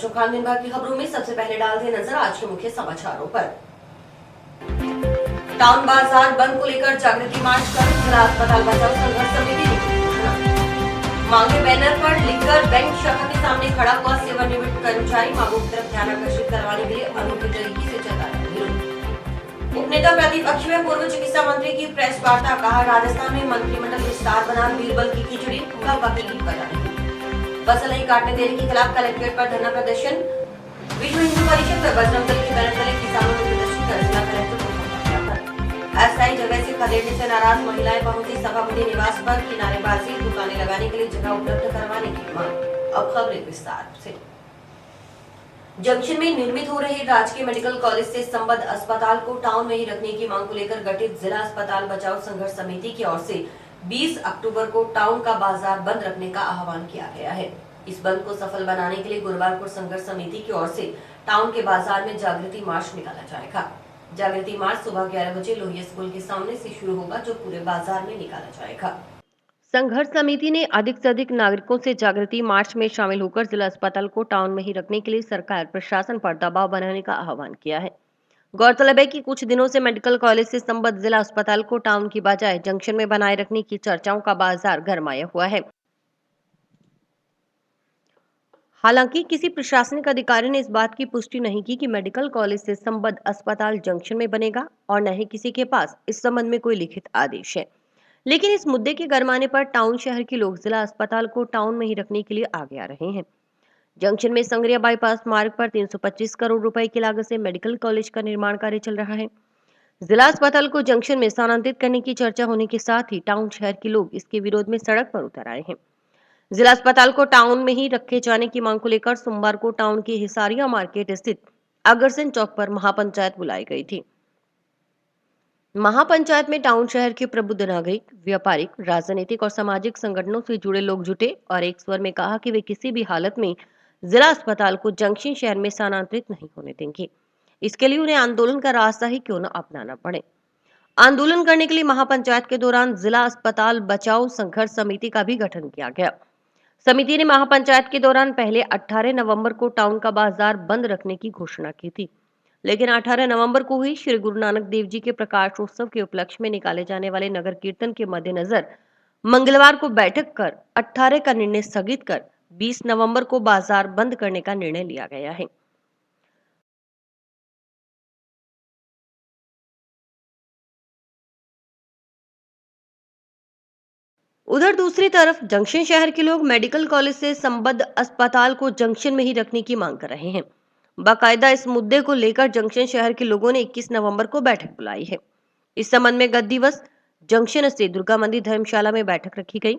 आशुम खान दिन भर की खबरों में सबसे पहले डालते हैं नजर आज के मुख्य समाचारों पर। टाउन बाजार बंद को लेकर जागृति मार्च कर जिला अस्पताल बचाओ संघर्ष समिति ने की घोषणा। मांगे बैनर पर लिखकर बैंक शाखा के सामने खड़ा हुआ सेवानिवृत्त कर्मचारी मांगों की तरफ ध्यान आकर्षित करवाने के लिए अनोखे तरीके से जताया विरोध। उपनेता प्रतिपक्ष में पूर्व चिकित्सा मंत्री की प्रेस वार्ता, कहा राजस्थान में मंत्रिमंडल विस्तार बना बीरबल की खिचड़ी वकील कर रही। फसल नहीं काटने देने के खिलाफ कलेक्ट्रेट पर धरना प्रदर्शन। विश्व हिंदू परिषद व बजरंग दल के बैनर तले किसानों ने प्रदर्शन कर जिला कलेक्टर को सौंपा ज्ञापन। अस्थायी जगह से खदेड़ने से नाराज महिलाएं पहुंची सभापति निवास पर। किनारेबाजी दुकानें लगाने के लिए जगह उपलब्ध करवाने की मांग। अब खबरें विस्तार से। जंक्शन में निर्मित हो रहे राजकीय मेडिकल कॉलेज से संबद्ध अस्पताल को टाउन में ही रखने की मांग को लेकर गठित जिला अस्पताल बचाओ संघर्ष समिति की ओर से 20 अक्टूबर को टाउन का बाजार बंद रखने का आह्वान किया गया है। इस बंद को सफल बनाने के लिए गुरुवार को संघर्ष समिति की ओर से टाउन के बाजार में जागृति मार्च निकाला जाएगा। जागृति मार्च सुबह 11 बजे लोहिया स्कूल के सामने से शुरू होगा, जो पूरे बाजार में निकाला जाएगा। संघर्ष समिति ने अधिक से अधिक नागरिकों से जागृति मार्च में शामिल होकर जिला अस्पताल को टाउन में ही रखने के लिए सरकार प्रशासन पर दबाव बनाने का आह्वान किया है। गौरतलब है कि कुछ दिनों से मेडिकल कॉलेज से संबद्ध जिला अस्पताल को टाउन की बजाय जंक्शन में बनाए रखने की चर्चाओं का बाजार गरमाया हुआ है। हालांकि किसी प्रशासनिक अधिकारी ने इस बात की पुष्टि नहीं की कि मेडिकल कॉलेज से संबद्ध अस्पताल जंक्शन में बनेगा और न ही किसी के पास इस संबंध में कोई लिखित आदेश है। लेकिन इस मुद्दे के गरमाने पर टाउन शहर के लोग जिला अस्पताल को टाउन में ही रखने के लिए आगे आ रहे हैं। जंक्शन में संगरिया बाईपास मार्ग पर 325 करोड़ रुपए की लागत से मेडिकल कॉलेज का निर्माण कार्य चल रहा है। जिला अस्पताल को जंक्शन में स्थानांतरित करने की चर्चा होने के साथ ही टाउन शहर के लोग इसके विरोध में सड़क पर उतर आए हैं। जिला अस्पताल को टाउन में ही रखे जाने की मांग को लेकर सोमवार को टाउन के हिसारिया मार्केट स्थित अग्रसेन चौक पर महापंचायत बुलाई गई थी। महापंचायत में टाउन शहर के प्रबुद्ध नागरिक, व्यापारिक, राजनीतिक और सामाजिक संगठनों से जुड़े लोग जुटे और एक स्वर में कहा कि वे किसी भी हालत में जिला अस्पताल को जंक्शन शहर में स्थानांतरित नहीं होने देंगे। इसके लिए उन्हें आंदोलन का रास्ता ही क्यों न अपनाना पड़े। आंदोलन करने के लिए महापंचायत के दौरान जिला अस्पताल बचाओ संघर्ष समिति का भी गठन किया गया। समिति ने महापंचायत के दौरान पहले 18 नवंबर को टाउन का बाजार बंद रखने की घोषणा की थी, लेकिन 18 नवंबर को ही श्री गुरु नानक देव जी के प्रकाशोत्सव के उपलक्ष्य में निकाले जाने वाले नगर कीर्तन के मद्देनजर मंगलवार को बैठक कर 18 का निर्णय स्थगित कर 20 नवंबर को बाजार बंद करने का निर्णय लिया गया है। उधर दूसरी तरफ जंक्शन शहर के लोग मेडिकल कॉलेज से संबद्ध अस्पताल को जंक्शन में ही रखने की मांग कर रहे हैं। बाकायदा इस मुद्दे को लेकर जंक्शन शहर के लोगों ने 21 नवंबर को बैठक बुलाई है। इस संबंध में गत दिवस जंक्शन स्थित दुर्गा मंदिर धर्मशाला में बैठक रखी गई।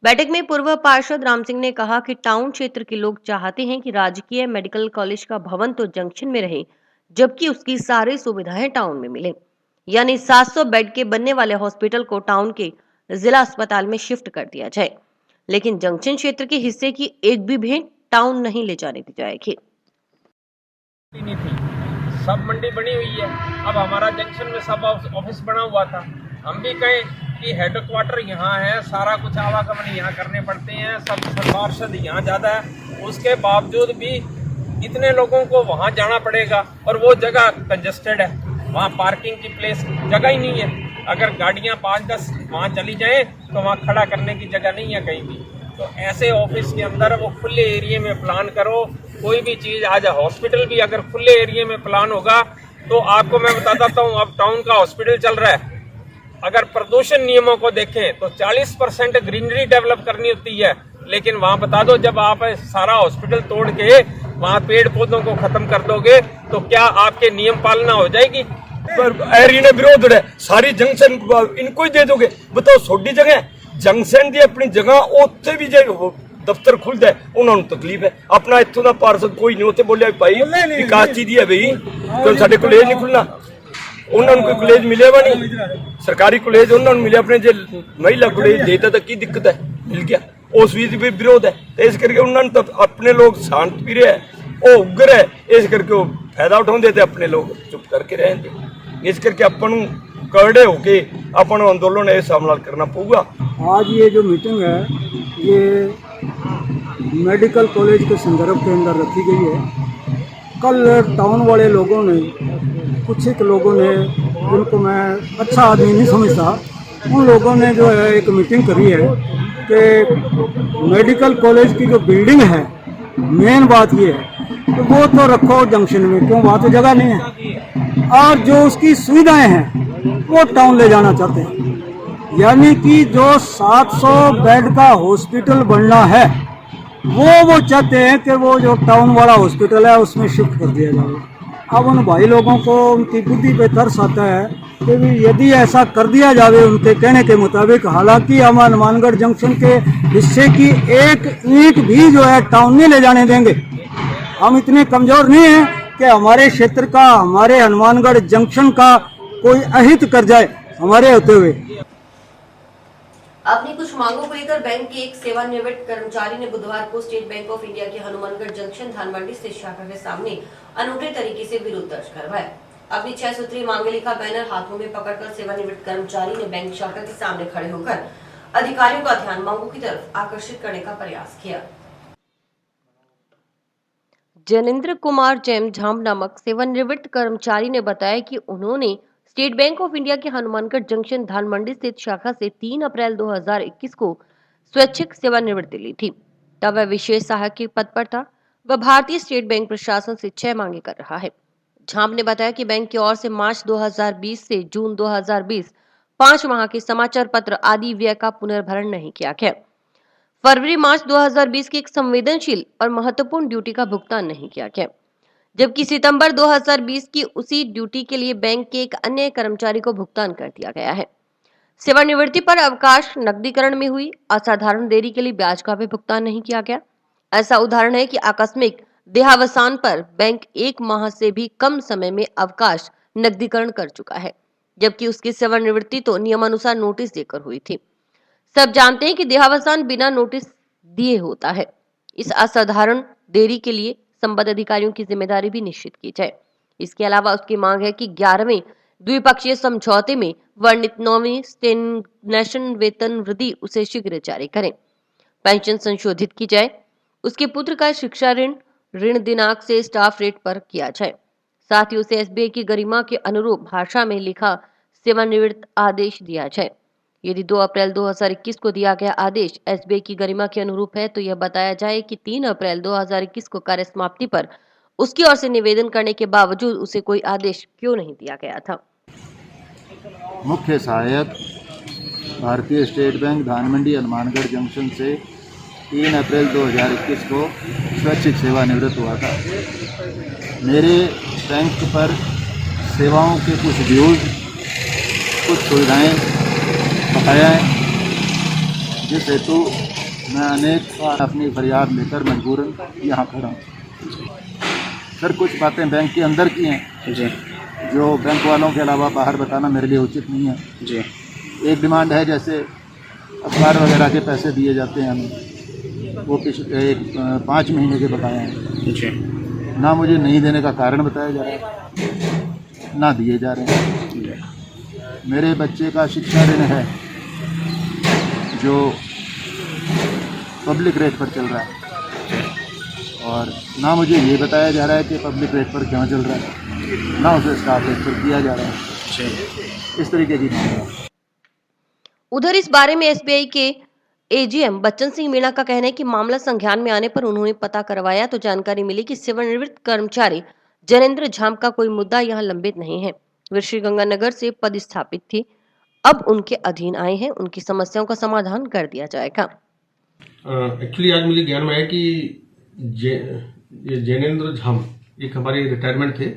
बैठक में पूर्व पार्षद राम सिंह ने कहा कि टाउन क्षेत्र के लोग चाहते हैं कि राजकीय मेडिकल कॉलेज का भवन तो जंक्शन में रहे, जबकि उसकी सारी सुविधाएं टाउन में मिले, यानी 700 बेड के बनने वाले हॉस्पिटल को टाउन के जिला अस्पताल में शिफ्ट कर दिया जाए, लेकिन जंक्शन क्षेत्र के हिस्से की एक भी भेंट टाउन नहीं ले जाने दी जाएगी। सब मंडी बनी हुई है, अब हमारा जंक्शन में सब ऑफिस बना हुआ था। हम भी कहें कि हेडक्वार्टर यहाँ है, सारा कुछ आवागमन यहाँ करने पड़ते हैं, सब पार्षद यहाँ ज़्यादा है, उसके बावजूद भी इतने लोगों को वहाँ जाना पड़ेगा और वो जगह कंजस्टेड है, वहाँ पार्किंग की प्लेस जगह ही नहीं है। अगर गाड़ियाँ 5-10 वहाँ चली जाएं तो वहाँ खड़ा करने की जगह नहीं है कहीं भी। तो ऐसे ऑफिस के अंदर वो खुले एरिया में प्लान करो, कोई भी चीज़ आज हॉस्पिटल भी अगर खुले एरिया में प्लान होगा तो आपको मैं बता देता हूँ, अब टाउन का हॉस्पिटल चल रहा है, अगर प्रदूषण नियमों को देखें तो 40% ग्रीनरी डेवलप करनी होती है, लेकिन वहाँ बता दो जब आप सारा हॉस्पिटल तोड़ के वहाँ पेड़ पौधों को खत्म कर दोगे तो क्या आपके नियम पालना हो जाएगी? एरिया ने विरोध है, सारी जंक्शन इनको ही दे दोगे? बताओ, छोटी जगह जंक्शन दी अपनी जगह उत्थे भी जो दफ्तर खुलता है उन्होंने तकलीफ है। अपना इतों का पार्षद कोई नहीं होते बोलिया भाई विकास चीज है भाई, तो साढ़े कॉलेज नहीं खुलना, उन्होंने कोई कॉलेज मिलेगा नहीं, सरकारी कॉलेज उन्होंने मिले, अपने जो महिला कॉलेज देता तो की दिक्कत है, मिल गया, उस भी विरोध है। इस करके उन्होंने तो अपने लोग शांत भी रहे, वो उग्र है, इस करके वो फायदा उठा देते, अपने लोग चुप करके रहते। इस करके अपन करड़े होके अपन आंदोलन ये सामना करना पड़ेगा। आज ये जो मीटिंग है ये मेडिकल कॉलेज के संदर्भ के अंदर रखी गई है। कल टाउन वाले लोगों ने, कुछ एक लोगों ने, जिनको मैं अच्छा आदमी नहीं समझता, उन लोगों ने जो है एक मीटिंग करी है कि मेडिकल कॉलेज की जो बिल्डिंग है, मेन बात ये है कि वो तो रखो जंक्शन में, क्यों, वहाँ तो जगह नहीं है, और जो उसकी सुविधाएं हैं वो टाउन ले जाना चाहते हैं। यानी कि जो 700 बेड का हॉस्पिटल बनना है वो चाहते हैं कि वो जो टाउन वाला हॉस्पिटल है उसमें शिफ्ट कर दिया जाए। अब उन भाई लोगों को उनकी बुद्धि पे तरस आता है कि भी यदि ऐसा कर दिया जाए उनके कहने के मुताबिक, हालांकि हम हनुमानगढ़ जंक्शन के हिस्से की एक ईंट भी जो है टाउन नहीं ले जाने देंगे। हम इतने कमजोर नहीं हैं कि हमारे क्षेत्र का, हमारे हनुमानगढ़ जंक्शन का कोई अहित कर जाए हमारे होते हुए। अपनी कुछ मांगों को लेकर बैंक के एक सेवानिवृत्त कर्मचारी ने बुधवार को स्टेट बैंक ऑफ इंडिया के हनुमानगढ़ जंक्शन धानमंडी स्थित शाखा के सामने अनूठे तरीके से विरोध दर्ज करवाया। अपनी 6 सूत्रीय मांगे लिखा बैनर हाथों में पकड़कर सेवानिवृत्त कर्मचारी ने बैंक शाखा के सामने खड़े होकर अधिकारियों का ध्यान मांगों की तरफ आकर्षित करने का प्रयास किया। जनेंद्र कुमार झेमझाम नामक सेवानिवृत्त कर्मचारी ने बताया कि उन्होंने स्टेट बैंक ऑफ इंडिया के हनुमानगढ़ जंक्शन धानमंडी स्थित शाखा से 3 अप्रैल 2021 को स्वैच्छिक सेवानिवृत्ति ली थी। तब वह विशेष सहायक के पद पर था। वह भारतीय स्टेट बैंक प्रशासन से 6 मांगे कर रहा है। झाम ने बताया कि बैंक की ओर से मार्च 2020 से जून 2020 5 माह के समाचार पत्र आदि व्यय का पुनर्भरण नहीं किया गया। फरवरी मार्च 2020 की एक संवेदनशील और महत्वपूर्ण ड्यूटी का भुगतान नहीं किया गया, जबकि सितंबर 2020 की उसी ड्यूटी के लिए बैंक के एक अन्य कर्मचारी को भुगतान कर दिया गया है। सेवानिवृत्ति पर अवकाश नकदीकरण में हुई असाधारण देरी के लिए ब्याज का भी भुगतान नहीं किया गया। ऐसा उदाहरण है कि आकस्मिक देहावसान पर बैंक 1 माह से भी कम समय में अवकाश नकदीकरण कर चुका है, जबकि उसकी सेवानिवृत्ति तो नियमानुसार नोटिस देकर हुई थी। सब जानते हैं कि देहावसान बिना नोटिस दिए होता है। इस असाधारण देरी के लिए संबद्ध अधिकारियों की जिम्मेदारी भी निश्चित की जाए। इसके अलावा उसकी मांग है कि 11वें द्विपक्षीय समझौते में वर्णित 9वीं स्टेग्नेशन वेतन वृद्धि उसे शीघ्र जारी करें, पेंशन संशोधित की जाए, उसके पुत्र का शिक्षा ऋण दिनांक से स्टाफ रेट पर किया जाए, साथ ही उसे एसबीआई की गरिमा के अनुरूप भाषा में लिखा सेवानिवृत्त आदेश दिया जाए। यदि 2 अप्रैल 2021 को दिया गया आदेश एसबीआई की गरिमा के अनुरूप है तो यह बताया जाए कि 3 अप्रैल 2021 को कार्य समाप्ति पर उसकी ओर से निवेदन करने के बावजूद उसे कोई आदेश क्यों नहीं दिया गया था। मुख्य सहायक भारतीय स्टेट बैंक धानमंडी हनुमानगढ़ जंक्शन से 3 अप्रैल 2021 को स्वैच्छिक सेवानिवृत्त हुआ था। मेरे बैंक पर सेवाओं के कुछ ड्यूज, कुछ सुविधाएं बकाया हैं, जिस हेतु मैं अनेक बार अपनी फरियाद लेकर मजबूरन यहाँ खड़ा हूँ। सर, कुछ बातें बैंक के अंदर की हैं जी, जो बैंक वालों के अलावा बाहर बताना मेरे लिए उचित नहीं है जी। एक डिमांड है, जैसे अखबार वगैरह के पैसे दिए जाते हैं हमें, वो पिछले 5 महीने के बकाया हैं जी। ना मुझे नहीं देने का कारण बताया जा रहा है, ना दिए जा रहे हैं। मेरे बच्चे का शिक्षा ऋण है जो पब्लिक रेट पर चल रहा है, और ना मुझे ये बताया जा रहा है कि पब्लिक रेट पर क्यों चल रहा है, ना उसे स्टाफ रेट पर किया जा रहा है। इस तरीके की मांग है। उधर इस बारे में एसबीआई के एजीएम बच्चन सिंह मीणा का कहना है कि मामला संज्ञान में आने पर उन्होंने पता करवाया तो जानकारी मिली कि सेवानिवृत्त कर्मचारी जनेंद्र झाम का कोई मुद्दा यहाँ लंबित नहीं है। वे श्रीगंगानगर से पदस्थापित थी, अब उनके अधीन आए हैं, उनकी समस्याओं का समाधान कर दिया जाएगा। एक्चुअली आज मुझे ज्ञान में आया कि जनेंद्र झाम एक हमारे रिटायरमेंट थे,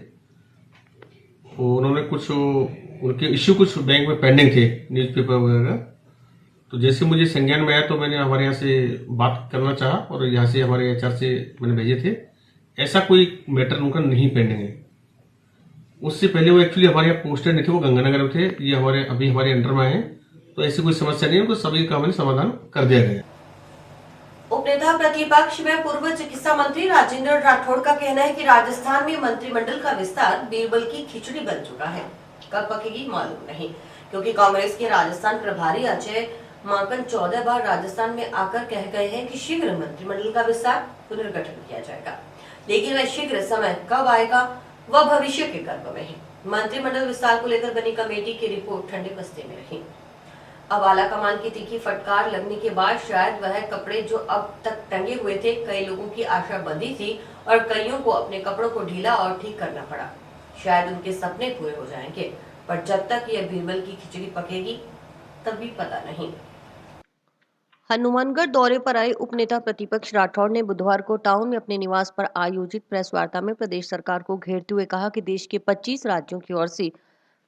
उन्होंने कुछ उनके इश्यू कुछ बैंक में पेंडिंग थे, न्यूज़पेपर वगैरह। तो जैसे मुझे संज्ञान में आया तो मैंने हमारे यहाँ से बात करना चाहा और यहाँ से हमारे एचआर से मैंने भेजे थे। ऐसा कोई मैटर उनका नहीं पेंडिंग है। उससे पहले वो एक्चुअली हमारे यहाँ पोस्टेड नहीं थे, वो गंगानगर में थे। ये अभी हमारे अंडर में है, तो ऐसी कोई समस्या नहीं है, उनको सभी का हमने समाधान कर दिया गया। उपनेता प्रतिपक्ष व पूर्व चिकित्सा मंत्री राजेंद्र राठौड़ का कहना है कि राजस्थान में मंत्रिमंडल का विस्तार बीरबल की खिचड़ी बन चुका है। कब पकेगी मालूम नहीं, क्योंकि कांग्रेस के राजस्थान प्रभारी अजय माकन 14 बार राजस्थान में आकर कह गए हैं कि शीघ्र मंत्रिमंडल का विस्तार पुनर्गठन किया जाएगा, लेकिन वह शीघ्र समय कब आएगा वह भविष्य के गर्भ में है। मंत्रिमंडल विस्तार को लेकर बनी कमेटी की रिपोर्ट ठंडे बस्ते में रही। अब आलाकमान की तीखी फटकार लगने के बाद शायद वह कपड़े जो अब तक टंगे हुए थे, कई लोगों की आशा बंधी थी और कईयों को अपने कपड़ों को ढीला और ठीक करना पड़ा। शायद उनके सपने पूरे हो जाएंगे, पर जब तक यह बीरबल की खिचड़ी पकेगी तभी पता नहीं। हनुमानगढ़ दौरे पर आए उपनेता प्रतिपक्ष राठौड़ ने बुधवार को टाउन में अपने निवास पर आयोजित प्रेस वार्ता में प्रदेश सरकार को घेरते हुए कहा कि देश के 25 राज्यों की ओर से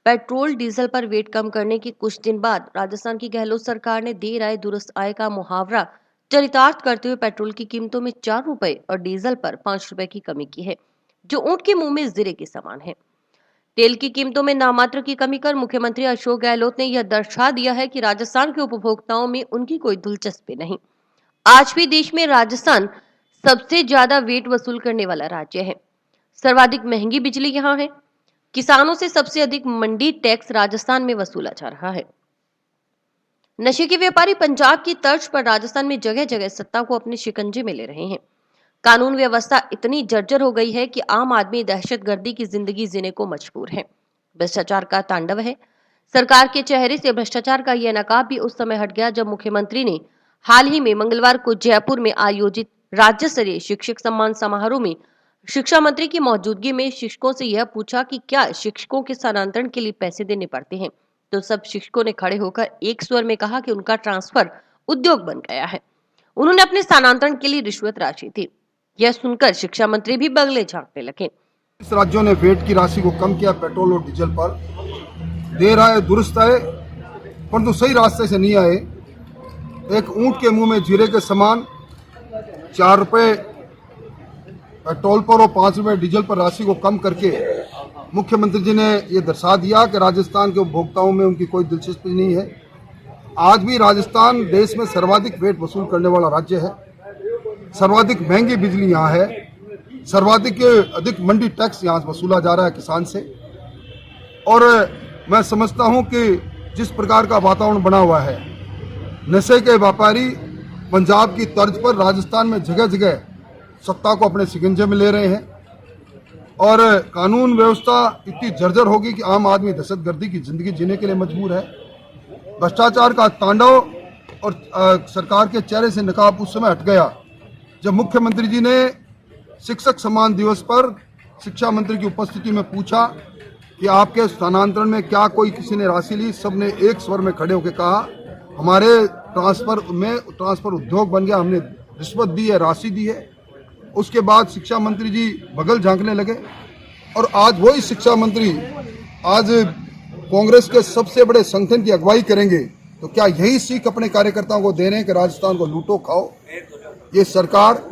पेट्रोल डीजल पर वेट कम करने के कुछ दिन बाद राजस्थान की गहलोत सरकार ने देर आए दुरुस्त आए का मुहावरा चरितार्थ करते हुए पेट्रोल की कीमतों में 4 रुपए और डीजल पर 5 रुपए की कमी की है, जो ऊंट के मुंह में जीरे के समान है। तेल की कीमतों में नामात्र की कमी कर मुख्यमंत्री अशोक गहलोत ने यह दर्शा दिया है कि राजस्थान के उपभोक्ताओं में उनकी कोई दिलचस्पी नहीं। आज भी देश में राजस्थान सबसे ज्यादा वेट वसूल करने वाला राज्य है। सर्वाधिक महंगी बिजली यहाँ है। किसानों से सबसे अधिक मंडी टैक्स राजस्थान में वसूला जा रहा है। नशे के व्यापारी पंजाब की तर्ज पर राजस्थान में जगह जगह सत्ता को अपने शिकंजे में ले रहे हैं। कानून व्यवस्था इतनी जर्जर हो गई है कि आम आदमी दहशतगर्दी की जिंदगी जीने को मजबूर है। भ्रष्टाचार का तांडव है। सरकार के चेहरे से भ्रष्टाचार का यह नकाब भी उस समय हट गया जब मुख्यमंत्री ने हाल ही में मंगलवार को जयपुर में आयोजित राज्य स्तरीय शिक्षक सम्मान समारोह में शिक्षा मंत्री की मौजूदगी में शिक्षकों से यह पूछा कि क्या शिक्षकों के स्थानांतरण के लिए पैसे देने पड़ते हैं, तो सब शिक्षकों ने खड़े होकर एक स्वर में कहा कि उनका ट्रांसफर उद्योग बन गया है। उन्होंने अपने स्थानांतरण के लिए रिश्वत राशि थी। यह सुनकर शिक्षा मंत्री भी बगले झांकने लगे। इस राज्यों ने वेट की राशि को कम किया पेट्रोल और डीजल पर, देर आए दुरुस्त आए, परंतु सही रास्ते से नहीं आए। एक ऊंट के मुंह में जीरे के समान 4 रुपए पेट्रोल पर और 5 रुपए डीजल पर राशि को कम करके मुख्यमंत्री जी ने यह दर्शा दिया कि राजस्थान के उपभोक्ताओं में उनकी कोई दिलचस्पी नहीं है। आज भी राजस्थान देश में सर्वाधिक वेट वसूल करने वाला राज्य है। सर्वाधिक महंगी बिजली यहाँ है। सर्वाधिक अधिक मंडी टैक्स यहाँ वसूला जा रहा है किसान से। और मैं समझता हूँ कि जिस प्रकार का वातावरण बना हुआ है, नशे के व्यापारी पंजाब की तर्ज पर राजस्थान में जगह जगह सत्ता को अपने शिकंजे में ले रहे हैं और कानून व्यवस्था इतनी जर्जर होगी कि आम आदमी दहशतगर्दी की जिंदगी जीने के लिए मजबूर है। भ्रष्टाचार का तांडव और सरकार के चेहरे से नकाब उस समय हट गया जब मुख्यमंत्री जी ने शिक्षक सम्मान दिवस पर शिक्षा मंत्री की उपस्थिति में पूछा कि आपके स्थानांतरण में क्या कोई किसी ने राशि ली। सबने एक स्वर में खड़े होकर कहा हमारे ट्रांसफर उद्योग बन गया, हमने रिश्वत दी है, राशि दी है। उसके बाद शिक्षा मंत्री जी बगल झांकने लगे और आज वही शिक्षा मंत्री आज कांग्रेस के सबसे बड़े संगठन की अगुवाई करेंगे। तो क्या यही सीख अपने कार्यकर्ताओं को दे रहे हैं कि राजस्थान को लूटो खाओ? ये सरकार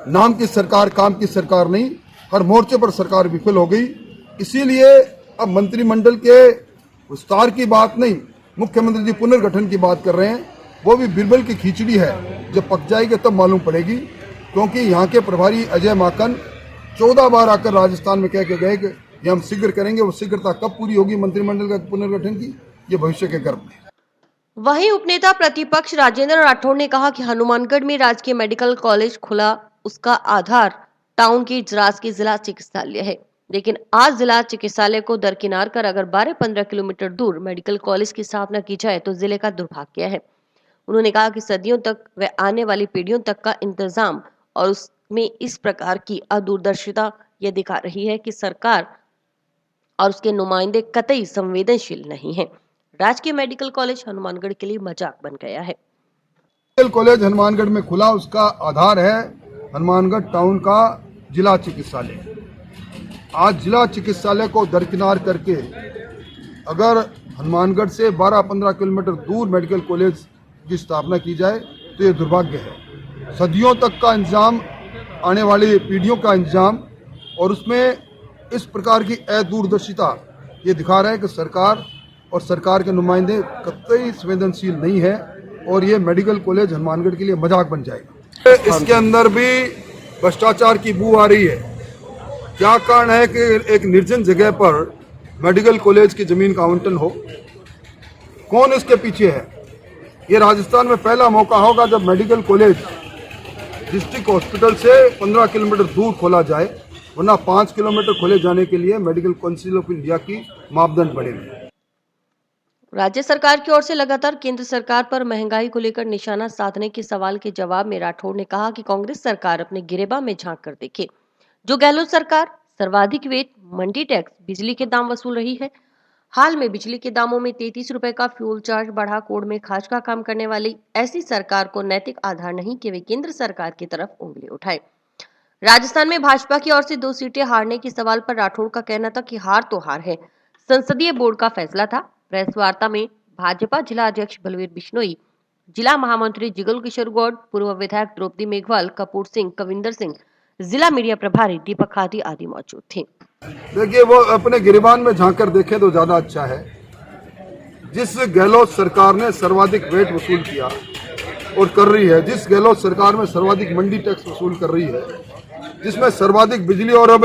नाम की सरकार, काम की सरकार नहीं, हर मोर्चे पर सरकार विफल हो गई। इसीलिए अब मंत्रिमंडल के विस्तार की बात नहीं, मुख्यमंत्री जी पुनर्गठन की बात कर रहे हैं। वो भी बीरबल की खिचड़ी है, जब पक जाएगी तब मालूम पड़ेगी। क्योंकि यहाँ के प्रभारी अजय माकन 14 बार आकर राजस्थान में कह के गए कि ये हम शीघ्र करेंगे। वो शीघ्रता कब पूरी होगी मंत्रिमंडल का पुनर्गठन की, ये भविष्य के गर्भ में। वहीं उपनेता प्रतिपक्ष राजेंद्र राठौड़ ने कहा कि हनुमानगढ़ में राजकीय मेडिकल कॉलेज खुला, उसका आधार टाउन के इजरास की जिला चिकित्सालय है, लेकिन आज जिला चिकित्सालय को दरकिनार कर अगर 12-15 किलोमीटर दूर मेडिकल कॉलेज की स्थापना की जाए तो जिले का दुर्भाग्य है। उन्होंने कहा कि सदियों तक व आने वाली पीढ़ियों तक का इंतजाम और उसमें इस प्रकार की अदूरदर्शिता यह दिखा रही है कि सरकार और उसके नुमाइंदे कतई संवेदनशील नहीं है। राजकीय मेडिकल कॉलेज हनुमानगढ़ के लिए मजाक बन गया है। मेडिकल कॉलेज हनुमानगढ़ में खुला, उसका आधार है हनुमानगढ़ टाउन का जिला चिकित्सालय। आज जिला चिकित्सालय को दरकिनार करके अगर हनुमानगढ़ से 12-15 किलोमीटर दूर मेडिकल कॉलेज की स्थापना की जाए तो ये दुर्भाग्य है। सदियों तक का इंतजाम, आने वाली पीढ़ियों का इंतजाम, और उसमें इस प्रकार की अदूरदर्शिता ये दिखा रहा है कि सरकार और सरकार के नुमाइंदे कतई संवेदनशील नहीं है और ये मेडिकल कॉलेज हनुमानगढ़ के लिए मजाक बन जाएगा। इसके अंदर भी भ्रष्टाचार की बू आ रही है। क्या कारण है कि एक निर्जन जगह पर मेडिकल कॉलेज की जमीन का आवंटन हो? कौन इसके पीछे है? ये राजस्थान में पहला मौका होगा जब मेडिकल कॉलेज डिस्ट्रिक्ट हॉस्पिटल से 15 किलोमीटर दूर खोला जाए, वरना 5 किलोमीटर खोले जाने के लिए मेडिकल काउंसिल ऑफ इंडिया की मापदंड बढ़ेगी। राज्य सरकार की ओर से लगातार केंद्र सरकार पर महंगाई को लेकर निशाना साधने के सवाल के जवाब में राठौड़ ने कहा कि कांग्रेस सरकार अपने गिरेबान में झांक कर देखे। जो गहलोत सरकार सर्वाधिक वेट, मंडी टैक्स, बिजली के दाम वसूल रही है। हाल में बिजली के दामों में 33 रुपए का फ्यूल चार्ज बढ़ा कोड़ में खाज का काम करने वाली ऐसी सरकार को नैतिक आधार नहीं कि वे केंद्र सरकार की तरफ उंगली उठाए। राजस्थान में भाजपा की ओर से 2 सीटें हारने के सवाल पर राठौड़ का कहना था कि हार तो हार है, संसदीय बोर्ड का फैसला था। प्रेस वार्ता में भाजपा जिला अध्यक्ष बलवीर बिश्नोई, जिला महामंत्री जिगल किशोर गौड़, पूर्व विधायक द्रौपदी मेघवाल, कपूर सिंह, कविंदर सिंह, जिला मीडिया प्रभारी दीपक खादी आदि मौजूद थे। देखिए, वो अपने गिरेबान में झांक कर देखे तो ज्यादा अच्छा है। जिस गहलोत सरकार ने सर्वाधिक वेट वसूल किया और कर रही है, जिस गहलोत सरकार में सर्वाधिक मंडी टैक्स वसूल कर रही है, जिसमें सर्वाधिक बिजली और अब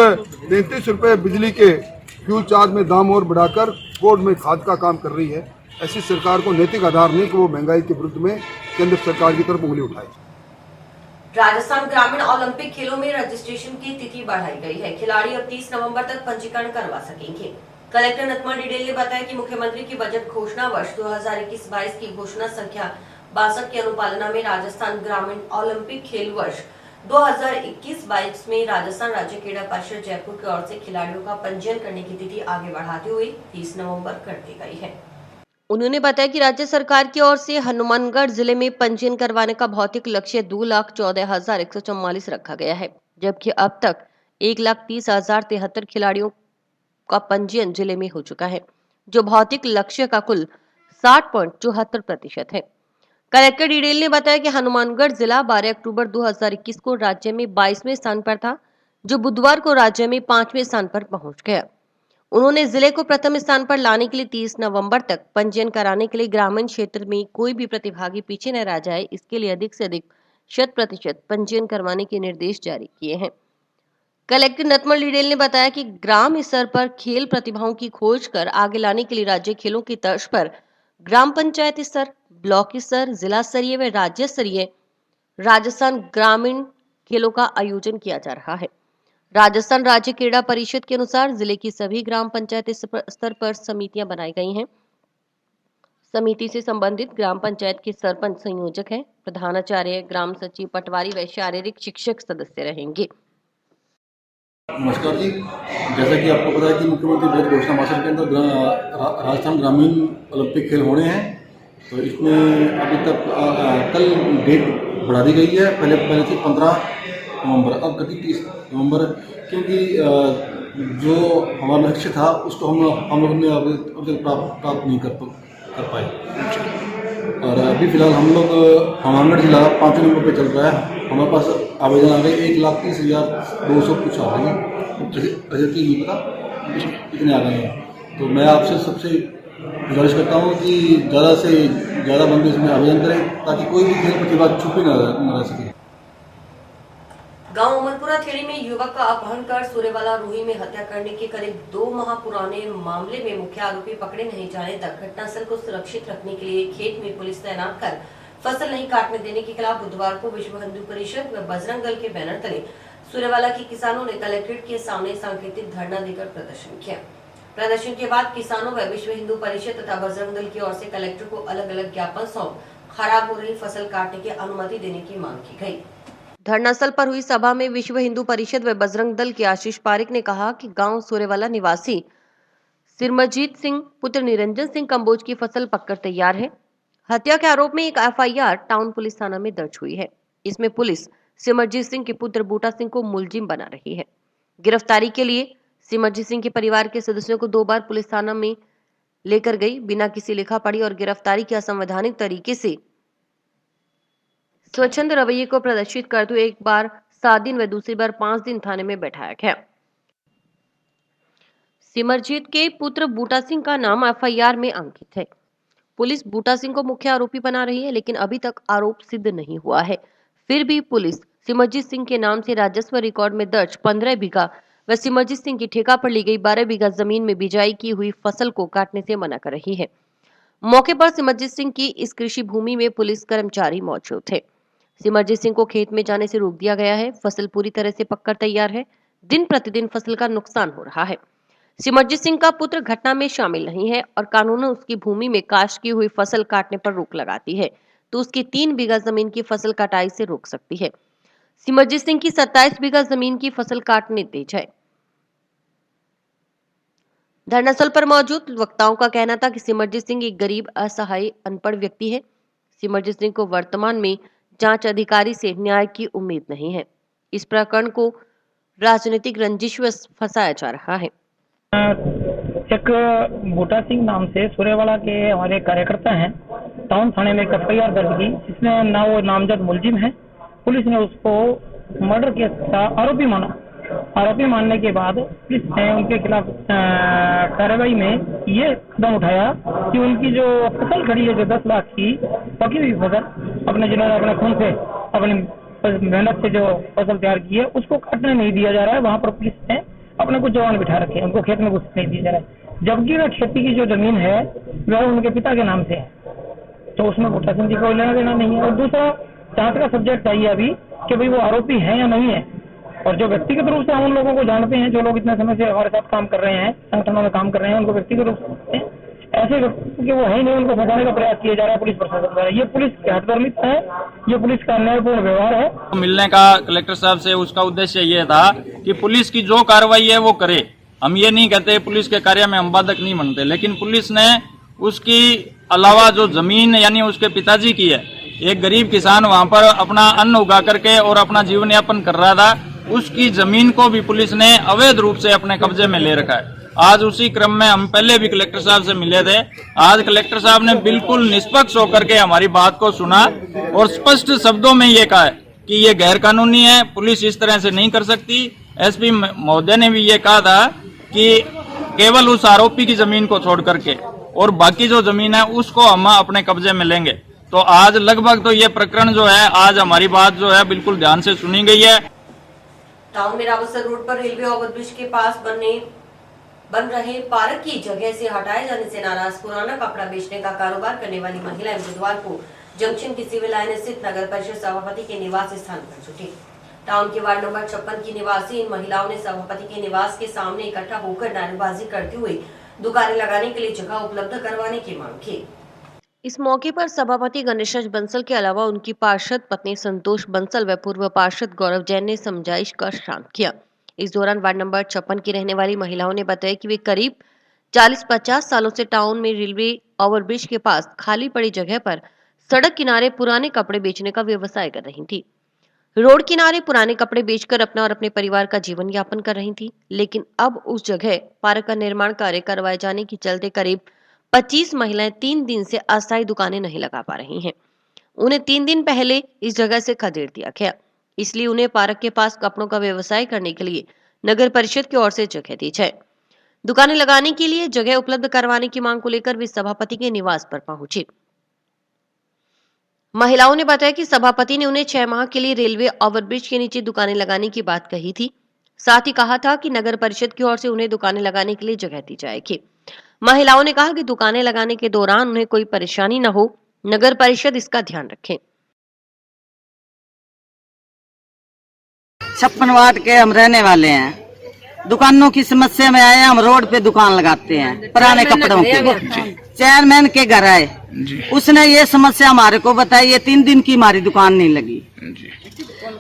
33 रुपए बिजली के फ्यूल चार्ज में दाम और बढ़ाकर बोर्ड में खाद का काम कर रही है, ऐसी सरकार को नैतिक आधार नहीं कि वो महंगाई के विरुद्ध में केंद्र सरकार की तरफ उंगली उठाए। राजस्थान ग्रामीण ओलंपिक खेलों में रजिस्ट्रेशन की तिथि बढ़ाई गई है। खिलाड़ी अब 30 नवंबर तक पंजीकरण करवा सकेंगे। कलेक्टर नतमल डिडेल ने बताया कि मुख्यमंत्री की बजट घोषणा वर्ष 2021-22 की घोषणा संख्या 62 की अनुपालना में राजस्थान ग्रामीण ओलंपिक खेल वर्ष 2021-22 में राजस्थान राज्य क्रीड़ा परिषद जयपुर की ओर से खिलाड़ियों का पंजीयन करने की तिथि आगे बढ़ाते हुए 30 नवंबर कर दी गई है। उन्होंने बताया कि राज्य सरकार की ओर से हनुमानगढ़ जिले में पंजीयन करवाने का भौतिक लक्ष्य 2,14,144 रखा गया है, जबकि अब तक 1,30,073 खिलाड़ियों का पंजीयन जिले में हो चुका है, जो भौतिक लक्ष्य का कुल 60.74% है। कलेक्टर डिडेल ने बताया कि हनुमानगढ़ जिला 12 अक्टूबर 2021 को राज्य में 22वें स्थान पर था, जो बुधवार को राज्य में 5वें स्थान पर पहुंच गया। उन्होंने जिले को प्रथम स्थान पर लाने के लिए 30 नवंबर तक पंजीयन कराने के लिए ग्रामीण क्षेत्र में कोई भी प्रतिभागी पीछे न रह जाए, इसके लिए अधिक से अधिक 100% पंजीयन करवाने के निर्देश जारी किए हैं। कलेक्टर नतमल डिडेल ने बताया कि ग्राम स्तर पर खेल प्रतिभाओं की खोज कर आगे लाने के लिए राज्य खेलों की तर्ज पर ग्राम पंचायत स्तर, ब्लॉक स्तर, जिला स्तरीय व राज्य स्तरीय राजस्थान ग्रामीण खेलों का आयोजन किया जा रहा है। राजस्थान राज्य क्रीड़ा परिषद के अनुसार जिले की सभी ग्राम पंचायत स्तर पर समितियां बनाई गई हैं। समिति से संबंधित ग्राम पंचायत के सरपंच संयोजक हैं, प्रधानाचार्य, ग्राम सचिव, पटवारी व शारीरिक शिक्षक सदस्य रहेंगे। नमस्कार जी, जैसा कि आपको पता है कि मुख्यमंत्री बजट घोषणा भाषण के अंदर राजस्थान ग्रामीण ओलंपिक खेल होने हैं, तो इसमें अभी तक कल डेट बढ़ा दी गई है। पहले थी 15 नवंबर, अब गति 30 नवंबर, क्योंकि जो हमारा लक्ष्य था उसको हम लोग ने अभी तक प्राप्त नहीं कर पाए। और अभी फिलहाल हम लोग हनुमानगढ़ जिला 5 नंबर पे चल रहा है। हमारे पास आवेदन आ गए 1,30,200 कुछ आ गए हैं, एग्जैक्टली नहीं पता कितने आ गए हैं। तो मैं आपसे सबसे गुजारिश करता हूँ कि ज़्यादा से ज़्यादा बंदे इसमें आवेदन करें, ताकि कोई भी खेल प्रतिभा छुपी न रह सके। गांव उमरपुरा खेड़ी में युवक का अपहरण कर सूर्यवाला रूही में हत्या करने के करीब 2 माह पुराने मामले में मुख्य आरोपी पकड़े नहीं जाने तक घटनास्थल को सुरक्षित रखने के लिए खेत में पुलिस तैनात कर फसल नहीं काटने देने के खिलाफ बुधवार को विश्व हिंदू परिषद व बजरंग दल के बैनर तले सूर्यवाला के किसानों ने कलेक्ट्रेट के सामने सांकेतिक धरना देकर प्रदर्शन किया। प्रदर्शन के बाद किसानों व विश्व हिंदू परिषद तथा बजरंग दल की ओर से कलेक्टर को अलग अलग ज्ञापन सौंप खराब हो रही फसल काटने की अनुमति देने की मांग की गई। धरनास्थल पर हुई सभा में विश्व हिंदू परिषद व बजरंग दल के आशीष पारिक ने कहा कि गांव सूर्यवाला निवासी सिमरजीत सिंह पुत्र निरंजन सिंह कंबोज की फसल पककर तैयार है। हत्या के आरोप में एक एफआईआर टाउन पुलिस थाना में दर्ज हुई है। इसमें पुलिस सिमरजीत सिंह के पुत्र बूटा सिंह को मुलजिम बना रही है। गिरफ्तारी के लिए सिमरजीत सिंह के परिवार के सदस्यों को 2 बार पुलिस थाना में लेकर गई। बिना किसी लिखा पढ़ी और गिरफ्तारी के असंवैधानिक तरीके से स्वच्छंद रवैये को प्रदर्शित करते हुए एक बार 7 दिन व दूसरी बार 5 दिन थाने में बैठाया गया। सिमरजीत के पुत्र बूटा सिंह का नाम एफआईआर में अंकित है। पुलिस बूटा सिंह को मुख्य आरोपी बना रही है, लेकिन अभी तक आरोप सिद्ध नहीं हुआ है। फिर भी पुलिस सिमरजीत सिंह के नाम से राजस्व रिकॉर्ड में दर्ज 15 बीघा व सिमरजीत सिंह की ठेका पर ली गई 12 बीघा जमीन में बिजाई की हुई फसल को काटने से मना कर रही है। मौके पर सिमरजीत सिंह की इस कृषि भूमि में पुलिस कर्मचारी मौजूद थे। सिमरजीत सिंह को खेत में जाने से रोक दिया गया है। फसल पूरी तरह से पककर तैयार है। दिन प्रतिदिन फसल का नुकसान हो रहा है। सिमरजीत सिंह का पुत्र घटना में शामिल नहीं है और कानून उसकी भूमि में काश्त की हुई फसल काटने पर रोक लगाती है तो उसकी 3 बीघा जमीन की फसल कटाई से रोक सकती है। सिमरजीत सिंह की 27 बीघा जमीन की फसल काटने दी जाए। धरनास्थल पर मौजूद वक्ताओं का कहना था कि सिमरजीत सिंह एक गरीब, असहाय, अनपढ़ व्यक्ति है। सिमरजीत सिंह को वर्तमान में जांच अधिकारी से न्याय की उम्मीद नहीं है। इस प्रकरण को राजनीतिक रंजिश में फंसाया जा रहा है। एक बूटा सिंह नाम से सूर्यवाड़ा के हमारे कार्यकर्ता हैं, टाउन थाने में एक एफआईआर दर्ज की, जिसमें ना वो नामजद मुलजिम है। पुलिस ने उसको मर्डर केस का आरोपी माना। आरोपी मानने के बाद पुलिस ने उनके खिलाफ कार्रवाई में ये कदम उठाया कि उनकी जो फसल खड़ी है, जो 10 लाख की पकी हुई फसल, जिन्होंने अपने खून से, अपनी मेहनत से जो फसल तैयार की है, उसको काटने नहीं दिया जा रहा है। वहाँ पर पुलिस ने अपने कुछ जवान बिठा रखे हैं, उनको खेत में घुसने नहीं दिया जा रहा है। जबकि वह खेती की जो जमीन है वह उनके पिता के नाम से है, तो उसमें बूटा सिंह जी को लेना देना नहीं है। और दूसरा जांच का सब्जेक्ट चाहिए अभी कि भाई वो आरोपी है या नहीं है। और जो व्यक्तिगत रूप से हम उन लोगों को जानते हैं, जो लोग इतने समय से हमारे साथ काम कर रहे हैं, संगठनों में काम कर रहे हैं, उनको व्यक्तिगत रूप से ऐसे व्यक्ति के वो है ही नहीं, उनको फंसाने का प्रयास किया जा रहा है पुलिस प्रशासन द्वारा। ये पुलिस की हठधर्मित है, ये पुलिस का अन्यायपूर्ण व्यवहार है। मिलने का कलेक्टर साहब से उसका उद्देश्य ये था कि पुलिस की जो कार्रवाई है वो करे। हम ये नहीं कहते पुलिस के कार्य में हम बाधक नहीं बनते, लेकिन पुलिस ने उसकी अलावा जो जमीन यानी उसके पिताजी की है, एक गरीब किसान वहां पर अपना अन्न उगा करके और अपना जीवन यापन कर रहा था, उसकी जमीन को भी पुलिस ने अवैध रूप से अपने कब्जे में ले रखा है। आज उसी क्रम में हम पहले भी कलेक्टर साहब से मिले थे। आज कलेक्टर साहब ने बिल्कुल निष्पक्ष होकर के हमारी बात को सुना और स्पष्ट शब्दों में ये कहा है कि ये गैर कानूनी है, पुलिस इस तरह से नहीं कर सकती। एसपी महोदय ने भी ये कहा था कि केवल उस आरोपी की जमीन को छोड़ करके और बाकी जो जमीन है उसको हम अपने कब्जे में लेंगे। तो आज लगभग तो ये प्रकरण जो है, आज हमारी बात जो है बिल्कुल ध्यान से सुनी गई है। टाउन में रावतसर रोड पर रेलवे ओवरब्रिज के पास बन रहे पार्क की जगह से हटाए जाने से नाराज पुराना कपड़ा बेचने का कारोबार करने वाली महिलाएं बुधवार को जंक्शन की सिविल लाइन स्थित नगर परिषद सभापति के निवास स्थान पर जुटी। टाउन के वार्ड नंबर 56 की निवासी इन महिलाओं ने सभापति के निवास के सामने इकट्ठा होकर नारेबाजी करते हुए दुकानें लगाने के लिए जगह उपलब्ध करवाने की मांग की। इस मौके पर सभापति गणेश बंसल के अलावा उनकी पार्षद पत्नी संतोष बंसल व पूर्व पार्षद गौरव जैन ने समझाइश का शांत किया। इस दौरान वार्ड नंबर 56 की रहने वाली महिलाओं ने बताया कि वे करीब 40-50 सालों से टाउन में रेलवे ओवरब्रिज के पास खाली पड़ी जगह पर सड़क किनारे पुराने कपड़े बेचने का व्यवसाय कर रही थी। रोड किनारे पुराने कपड़े बेचकर अपना और अपने परिवार का जीवन यापन कर रही थी, लेकिन अब उस जगह पार्क का निर्माण कार्य करवाए जाने के चलते करीब 25 महिलाएं 3 दिन से अस्थायी दुकानें नहीं लगा पा रही हैं। उन्हें 3 दिन पहले इस जगह से खदेड़ दिया गया, इसलिए उन्हें पार्क के पास कपड़ों का व्यवसाय करने के लिए नगर परिषद की ओर से जगह दी जाए। दुकानें लगाने के लिए जगह उपलब्ध करवाने की मांग को लेकर वे सभापति के निवास पर पहुंचे। महिलाओं ने बताया कि सभापति ने उन्हें 6 माह के लिए रेलवे ओवरब्रिज के नीचे दुकानें लगाने की बात कही थी। साथ ही कहा था कि नगर परिषद की ओर से उन्हें दुकानें लगाने के लिए जगह दी जाएगी। महिलाओं ने कहा कि दुकानें लगाने के दौरान उन्हें कोई परेशानी न हो, नगर परिषद इसका ध्यान रखे। 56 वार्ड के हम रहने वाले हैं। दुकानों की समस्या में आए, हम रोड पे दुकान लगाते हैं पुराने कपड़ों की। चेयरमैन के घर आए, उसने ये समस्या हमारे को बताई है। 3 दिन की हमारी दुकान नहीं लगी।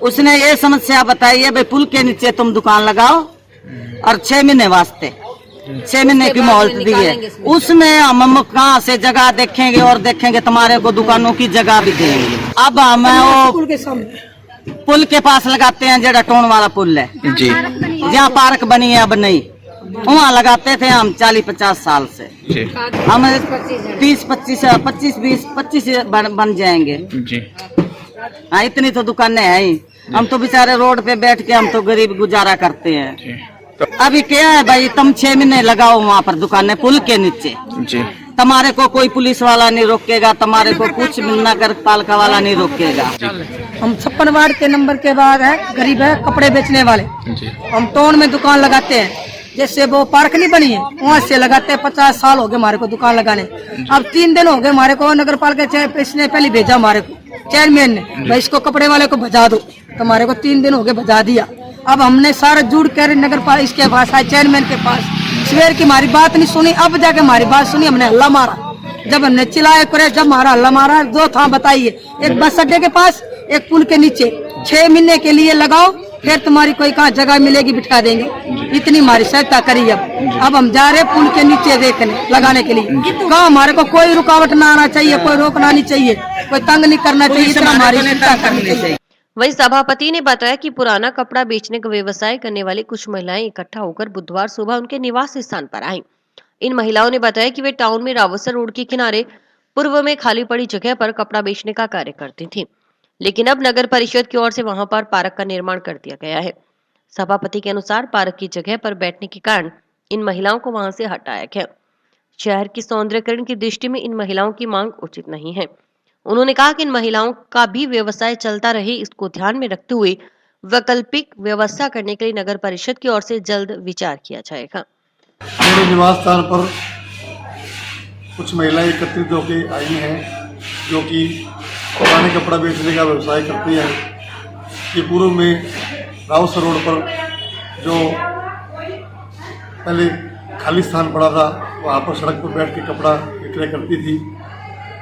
उसने ये समस्या बताई है, भाई पुल के नीचे तुम दुकान लगाओ और 6 महीने वास्ते 6 महीने की मोहलत दी है। उसमें हम कहाँ से जगह देखेंगे और देखेंगे तुम्हारे को दुकानों की जगह भी देंगे। अब हम वो पुल के पास लगाते हैं, जेड़ा टोन वाला पुल है जी, जहाँ पार्क बनी है अब नहीं, वहाँ लगाते थे हम 40-50 साल से। हम 25 बन जाएंगे जी। हाँ, इतनी तो दुकानें हैं ही। हम तो बेचारे रोड पे बैठ के हम तो गरीब गुजारा करते हैं। अभी क्या है भाई, तुम 6 महीने लगाओ वहाँ पर दुकानें पुल के नीचे जी। तुम्हारे को कोई पुलिस वाला नहीं रोकेगा, तुम्हारे को कुछ नगर पालिका वाला नहीं रोकेगा। हम 56 वार्ड के नंबर के बाद है, गरीब है, कपड़े बेचने वाले। हम टाउन में दुकान लगाते हैं। जैसे वो पार्क नहीं बनी है वहाँ से लगाते 50 साल हो गए हमारे को दुकान लगाने। अब 3 दिन हो गए हमारे को नगर पालिका चेयरपर्सन ने पहले भेजा हमारे को चेयरमैन ने, भाई इसको कपड़े वाले को भजा दो, तो हमारे को 3 दिन हो गए भजा दिया। अब हमने सारा जुड़ कर नगर पालिका इसके पास आए चेयरमैन के पास, सवेर की हमारी बात नहीं सुनी, अब जाके हमारी बात सुनी, हमने हल्ला मारा। जब हमने चिल्लाए करे, जब हमारा हल्ला मारा, 2 था बताइए, एक बस अड्डे के पास, एक पुल के नीचे, 6 महीने के लिए लगाओ, फिर तुम्हारी कोई कहाँ जगह मिलेगी बिठा देंगे। इतनी हमारी सहायता करी। अब हम जा रहे पुल के नीचे देखने लगाने के लिए, कहाँ हमारे को कोई रुकावट ना आना चाहिए, कोई रोकना नहीं चाहिए, कोई तंग नहीं करना चाहिए, इतना हमारी सहायता करनी चाहिए। वहीं सभापति ने बताया कि पुराना कपड़ा बेचने का व्यवसाय करने वाली कुछ महिलाएं इकट्ठा होकर बुधवार सुबह उनके निवास स्थान पर आईं। इन महिलाओं ने बताया कि वे टाउन में रावसर रोड के किनारे पूर्व में खाली पड़ी जगह पर कपड़ा बेचने का कार्य करती थी, लेकिन अब नगर परिषद की ओर से वहां पर पार्क का निर्माण कर दिया गया है। सभापति के अनुसार पार्क की जगह पर बैठने के कारण इन महिलाओं को वहां से हटाया गया। शहर की सौंदर्यकरण की दृष्टि में इन महिलाओं की मांग उचित नहीं है। उन्होंने कहा कि इन महिलाओं का भी व्यवसाय चलता रहे, इसको ध्यान में रखते हुए वैकल्पिक व्यवस्था करने के लिए नगर परिषद की ओर से जल्द विचार किया जाएगा। मेरे निवास स्थान पर कुछ महिलाएं एकत्रित होकर आई हैं जो कि पुराने कपड़ा बेचने का व्यवसाय करती हैं। ये पूर्व में रावसर रोड पर जो पहले खाली स्थान पड़ा था वहाँ पर सड़क पर बैठ के कपड़ा विक्रय करती थी।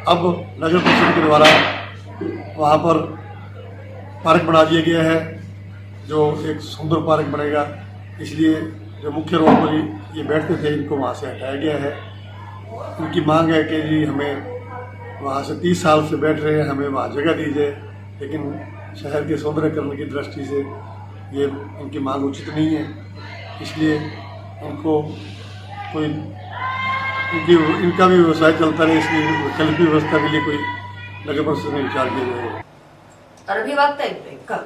अब नगर परिषद के द्वारा वहाँ पर पार्क बना दिया गया है, जो एक सुंदर पार्क बनेगा। इसलिए जो मुख्य रोड पर ये बैठते थे इनको वहाँ से हटाया गया है। उनकी मांग है कि जी हमें वहाँ से 30 साल से बैठ रहे हैं, हमें वहाँ जगह दी जाए, लेकिन शहर के सौंदर्यकरण की दृष्टि से ये उनकी मांग उचित नहीं है। इसलिए उनको कोई इनका भी व्यवसाय चलता रहे, इसलिए वैकल्पिक व्यवस्था के लिए कोई नगर परिषद में विचार किया जाएगा। और अभी वक्त है ब्रेक का।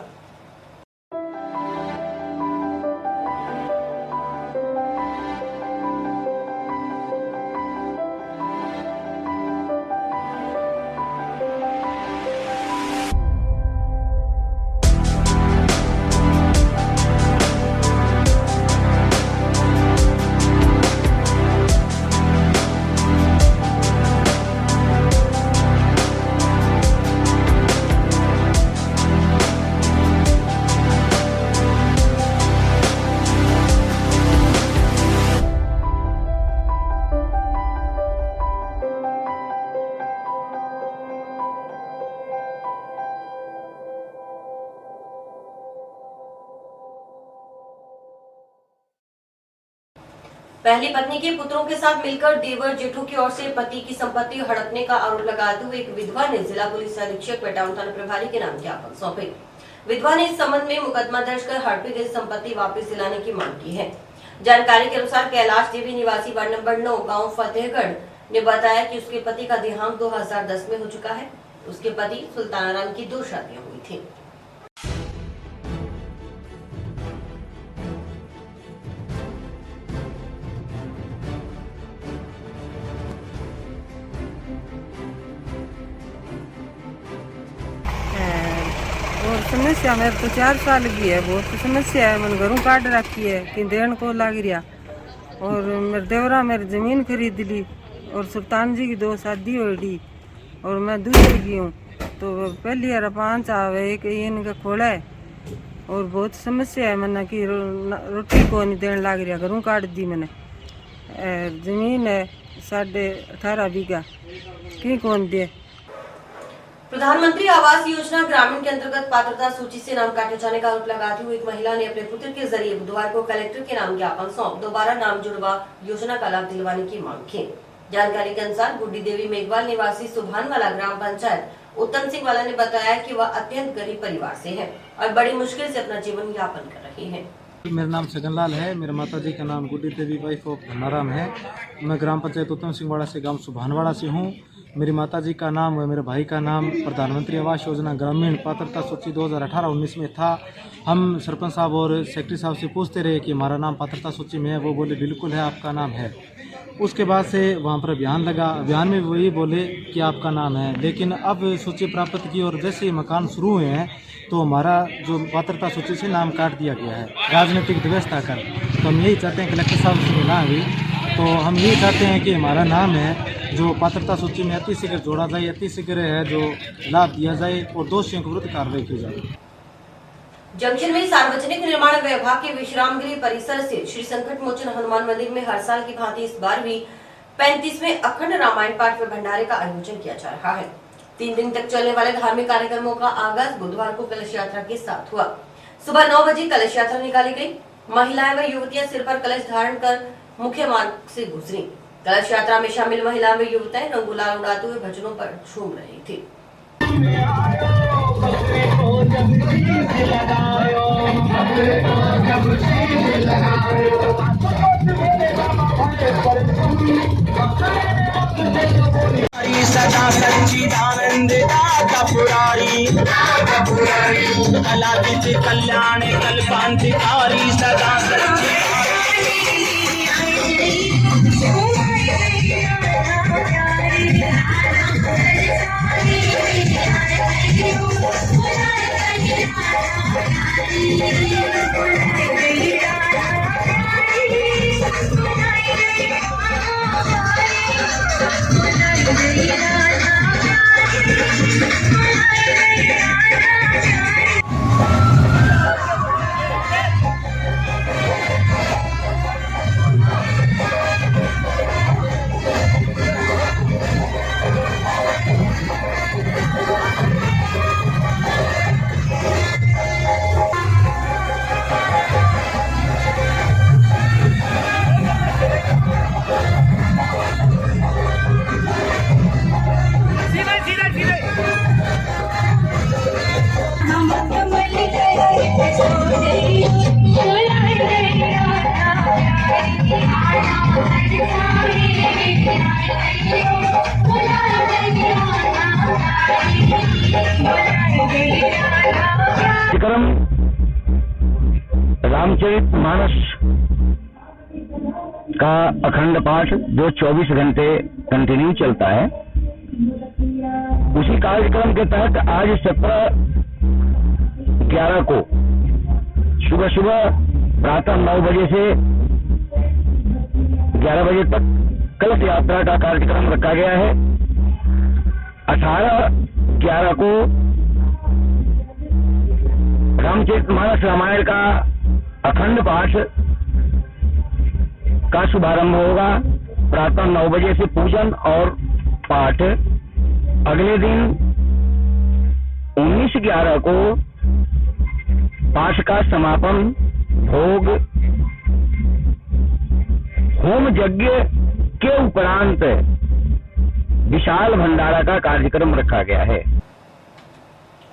पहली पत्नी के पुत्रों के साथ मिलकर देवर जेठों की ओर से पति की संपत्ति हड़पने का आरोप लगाते हुए एक विधवा ने जिला पुलिस अधीक्षक व टाउन थाना प्रभारी के नाम ज्ञापन सौंपे। विधवा ने इस संबंध में मुकदमा दर्ज कर हड़पी गई संपत्ति वापस दिलाने की मांग की है। जानकारी के अनुसार कैलाश देवी निवासी वार्ड नंबर 9 गाँव फतेहगढ़ ने बताया कि उसके पति का देहांत 2010 में हो चुका है। उसके पति सुल्तानाराम की 2 शादियां हुई थी। और समस्या मेरे तो 4 साल की है, बहुत समस्या है। मैंने घरों काट रखी है कि देन को लाग रहा। और मेरे देवरा मेरी जमीन खरीद ली और सुल्तान जी की 2 शादी हो ली और मैं दूसरी की हूँ। तो पहली यार 5 आवे एक इनका खोला है और बहुत समस्या है। मैंने कि रोटी को नहीं देने लाग रहा, घरों काट दी मैंने। जमीन है 18.5 बीघा की कौन दे। प्रधानमंत्री आवास योजना ग्रामीण के अंतर्गत पात्रता सूची से नाम काटे जाने का आरोप लगाते हुए एक महिला ने अपने पुत्र के जरिए बुधवार को कलेक्टर के नाम ज्ञापन सौंप दोबारा नाम जुड़वा योजना का लाभ दिलवाने की मांग की। जानकारी के अनुसार गुड्डी देवी मेघवाल निवासी सुभानवाला ग्राम पंचायत उत्तम सिंह वाला ने बताया कि वह अत्यंत गरीब परिवार से है और बड़ी मुश्किल से अपना जीवन यापन कर रही है। मेरा नाम सगनलाल है। मेरे माताजी का नाम गुड्डी देवी वाइफ ऑफ धनाराम है। मैं ग्राम पंचायत उत्तम सिंह वाड़ा से गांव सुभानवाड़ा से हूं। मेरी माताजी का नाम व मेरे भाई का नाम प्रधानमंत्री आवास योजना ग्रामीण पात्रता सूची 2018-19 में था। हम सरपंच साहब और सेक्रेटरी साहब से पूछते रहे कि हमारा नाम पात्रता सूची में है। वो बोले बिल्कुल है, आपका नाम है। उसके बाद से वहाँ पर अभियान लगा। अभियान में वही बोले कि आपका नाम है, लेकिन अब सूची प्राप्त की और जैसे ही मकान शुरू हुए हैं तो हमारा जो पात्रता सूची से नाम काट दिया गया है राजनीतिक व्यवस्था कर। तो हम यही चाहते हैं, कलेक्टर साहब से मिला अभी, तो हम यही चाहते हैं कि हमारा नाम है जो पात्रता सूची में अति शीघ्र जोड़ा जाए, अति शीघ्र है जो लाभ दिया जाए और दोषियों के विरुद्ध कार्रवाई की जाए। जंक्शन में सार्वजनिक निर्माण विभाग के विश्राम गृह परिसर से श्री संकट मोचन हनुमान मंदिर में हर साल की भांति इस बार भी 35वें अखंड रामायण पाठ व भंडारे का आयोजन किया जा रहा है। 3 दिन तक चलने वाले धार्मिक कार्यक्रमों का आगाज बुधवार को कलश यात्रा के साथ हुआ। सुबह 9 बजे कलश यात्रा निकाली गई। महिलाएं व युवतियां सिर पर कलश धारण कर मुख्य मार्ग से गुजरी। कलश यात्रा में शामिल महिला व युवतियां रंगुलाल उड़ाते हुए भजनों पर झूम रही थी। सदा सच्चिदानंद दाता पुरारी कलातीत कल्याण कल्पांतिकारी सदा कार्यक्रम रामचरितमानस का अखंड पाठ जो 24 घंटे कंटिन्यू चलता है, उसी कार्यक्रम के तहत आज 17/11 को सुबह प्रातः 9 बजे से 11 बजे तक कलश यात्रा का कार्यक्रम रखा गया है। 18/11 को रामचरितमानस रामायण का अखंड पाठ का शुभारंभ होगा। प्रातः 9 बजे से पूजन और पाठ। अगले दिन 19/11 को पाठ का समापन, भोग, होम यज्ञ के उपरांत विशाल भंडारा का कार्यक्रम रखा गया है।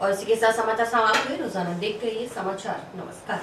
और इसी के साथ समाचार समाप्त हुए। रोजाना देखते रहिए समाचार। नमस्कार।